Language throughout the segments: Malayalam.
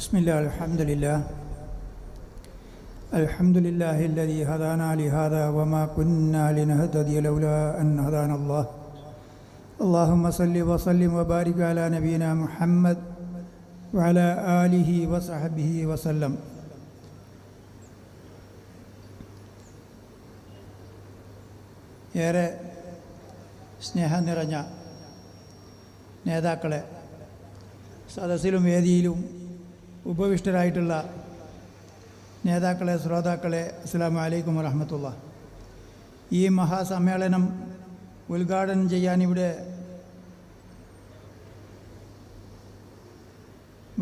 بسم الله الحمد لله الذي هدانا لهذا وما كنا لنهتدي لولا أن هدانا الله اللهم صل وسلم وبارك على نبينا محمد وعلى آله وصحبه وسلم. ഏറെ സ്നേഹം നിറഞ്ഞ നേതാക്കളെ, സദസ്സിലും വേദിയിലും ഉപവിഷ്ടരായിട്ടുള്ള നേതാക്കളെ, ശ്രോതാക്കളെ, അസ്സലാമു അലൈക്കും വറഹ്മത്തുള്ളാഹി. ഈ മഹാസമ്മേളനം ഉദ്ഘാടനം ചെയ്യാനിവിടെ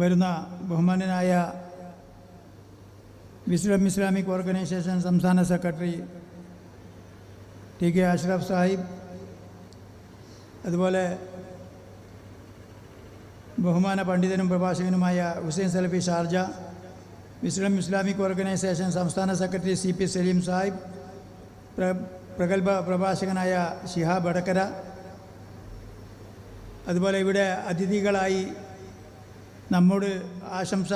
വരുന്ന ബഹുമാന്യനായ വിസ്ഡം ഇസ്ലാമിക് ഓർഗനൈസേഷൻ സംസ്ഥാന സെക്രട്ടറി ടി കെ അഷ്റഫ് സാഹിബ്, അതുപോലെ ബഹുമാന പണ്ഡിതനും പ്രഭാഷകനുമായ Hussain Salafi Sharjah, Wisdom Islamic organisation സംസ്ഥാന സെക്രട്ടറി സി പി സലീം സാഹിബ്, പ്രഗത്ഭ പ്രഭാഷകനായ ശിഹാബ് അടക്കര, അതുപോലെ ഇവിടെ അതിഥികളായി നമ്മോട് ആശംസ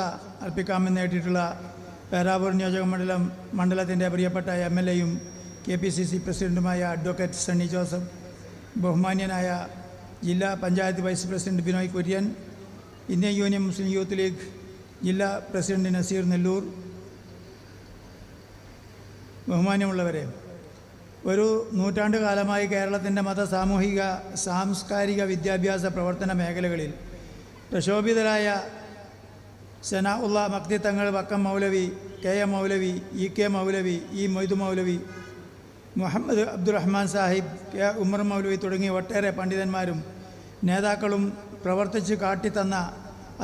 അർപ്പിക്കാമെന്ന് നേട്ടിട്ടുള്ള പേരാവൂർ നിയോജക മണ്ഡലത്തിൻ്റെ പ്രിയപ്പെട്ട MLA-യും KPCC പ്രസിഡൻറ്റുമായ അഡ്വക്കേറ്റ് സണ്ണി ജോസഫ്, ബഹുമാന്യനായ ജില്ലാ panchayat vice president Binoy Kurian, Indian Union Muslim Youth League ജില്ലാ പ്രസിഡന്റ് നസീർ നെല്ലൂർ, ബഹുമാന്യമുള്ളവരെ, ഒരു നൂറ്റാണ്ട് കാലമായി കേരളത്തിൻ്റെ മത, സാമൂഹിക, സാംസ്കാരിക, വിദ്യാഭ്യാസ പ്രവർത്തന മേഖലകളിൽ പ്രശോഭിതരായ സനാഉള്ള മക്തി തങ്ങൾ, വക്കം മൗലവി, KM മൗലവി, EK മൗലവി, മൊയ്തു മൗലവി, മുഹമ്മദ് അബ്ദുറഹ്മാൻ സാഹിബ്, ഉമർ മൗലവി തുടങ്ങിയ ഒട്ടേറെ പണ്ഡിതന്മാരും നേതാക്കളും പ്രവർത്തിച്ച് കാട്ടിത്തന്ന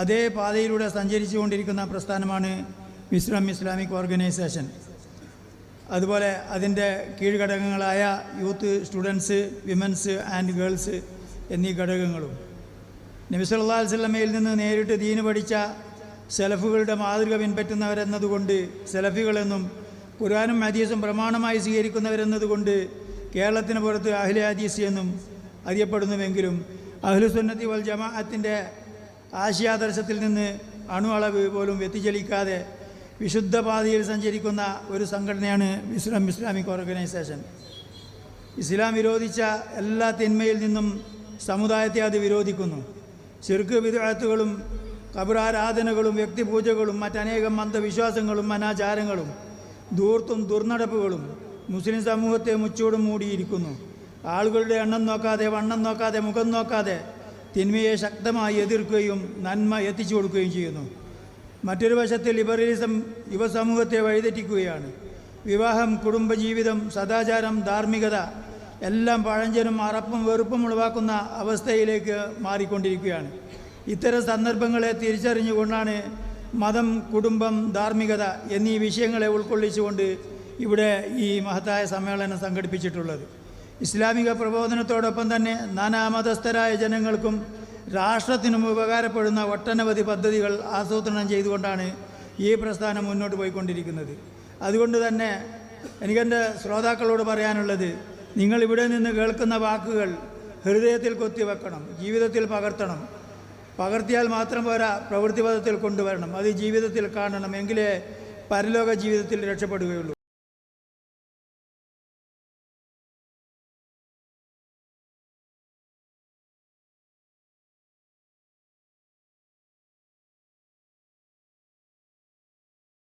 അതേ പാതയിലൂടെ സഞ്ചരിച്ചു കൊണ്ടിരിക്കുന്ന പ്രസ്ഥാനമാണ് വിസ്ഡം ഇസ്ലാമിക് ഓർഗനൈസേഷൻ. അതുപോലെ അതിൻ്റെ കീഴ്ഘടകങ്ങളായ youth, students, women's and girls എന്നീ ഘടകങ്ങളും. നബി സല്ലല്ലാഹു അലൈഹി വസല്ലമയിൽ നിന്ന് നേരിട്ട് ദീന് പഠിച്ച സലഫുകളുടെ മാതൃക പിൻപറ്റുന്നവരെന്നതുകൊണ്ട് സലഫികളെന്നും ഖുർആനും ഹദീസും പ്രമാണമായി സ്വീകരിക്കുന്നവരെന്നതുകൊണ്ട് കേരളത്തിന് പുറത്ത് അഹ്ലെ ഹദീസ് എന്നും അറിയപ്പെടുന്നുവെങ്കിലും അഹ്ലുസുന്നത്തി വൽ ജമാഅത്തിൻ്റെ ആശയാദർശത്തിൽ നിന്ന് അണു അളവ് പോലും വ്യതിചലിക്കാതെ വിശുദ്ധ പാതയിൽ സഞ്ചരിക്കുന്ന ഒരു സംഘടനയാണ് വിസ്ഡം ഇസ്ലാമിക് ഓർഗനൈസേഷൻ. ഇസ്ലാം വിരോധിച്ച എല്ലാ തിന്മയിൽ നിന്നും സമുദായത്തെ അത് വിരോധിക്കുന്നു. ശിർക്ക്, ബിദ്അത്തുകളും ഖബറാരാധനകളും വ്യക്തിപൂജകളും മറ്റനേകം അന്ധവിശ്വാസങ്ങളും അനാചാരങ്ങളും ധൂർത്തും ദുർനടപ്പുകളും മുസ്ലിം സമൂഹത്തെ മുച്ചൂടും മൂടിയിരിക്കുന്നു. ആളുകളുടെ എണ്ണം നോക്കാതെ, വണ്ണം നോക്കാതെ, മുഖം നോക്കാതെ തിന്മയെ ശക്തമായി എതിർക്കുകയും നന്മ എത്തിച്ചു കൊടുക്കുകയും ചെയ്യുന്നു. മറ്റൊരു വശത്ത് ലിബറലിസം യുവസമൂഹത്തെ വഴിതെറ്റിക്കുകയാണ്. വിവാഹം, കുടുംബജീവിതം, സദാചാരം, ധാർമ്മികത എല്ലാം പഴഞ്ചനും അറപ്പും വെറുപ്പും ഉളവാക്കുന്ന അവസ്ഥയിലേക്ക് മാറിക്കൊണ്ടിരിക്കുകയാണ്. ഇത്തരം സന്ദർഭങ്ങളെ തിരിച്ചറിഞ്ഞുകൊണ്ടാണ് മതം, കുടുംബം, ധാർമ്മികത എന്നീ വിഷയങ്ങളെ ഉൾക്കൊള്ളിച്ചുകൊണ്ട് ഇവിടെ ഈ മഹത്തായ സമ്മേളനം സംഘടിപ്പിച്ചിട്ടുള്ളത്. ഇസ്ലാമിക പ്രബോധനത്തോടൊപ്പം തന്നെ നാനാമതസ്ഥരായ ജനങ്ങൾക്കും രാഷ്ട്രത്തിനും ഉപകാരപ്പെടുന്ന ഒട്ടനവധി പദ്ധതികൾ ആസൂത്രണം ചെയ്തുകൊണ്ടാണ് ഈ പ്രസ്ഥാനം മുന്നോട്ട് പോയിക്കൊണ്ടിരിക്കുന്നത്. അതുകൊണ്ട് തന്നെ എനിക്കെൻ്റെ ശ്രോതാക്കളോട് പറയാനുള്ളത്, നിങ്ങളിവിടെ നിന്ന് കേൾക്കുന്ന വാക്കുകൾ ഹൃദയത്തിൽ കൊത്തിവെക്കണം, ജീവിതത്തിൽ പകർത്തണം. പകർത്തിയാൽ മാത്രം പോരാ, പ്രവൃത്തിപഥത്തിൽ കൊണ്ടുവരണം. അത് ജീവിതത്തിൽ കാണണം. എങ്കിലേ പരലോക ജീവിതത്തിൽ രക്ഷപ്പെടുകയുള്ളൂ.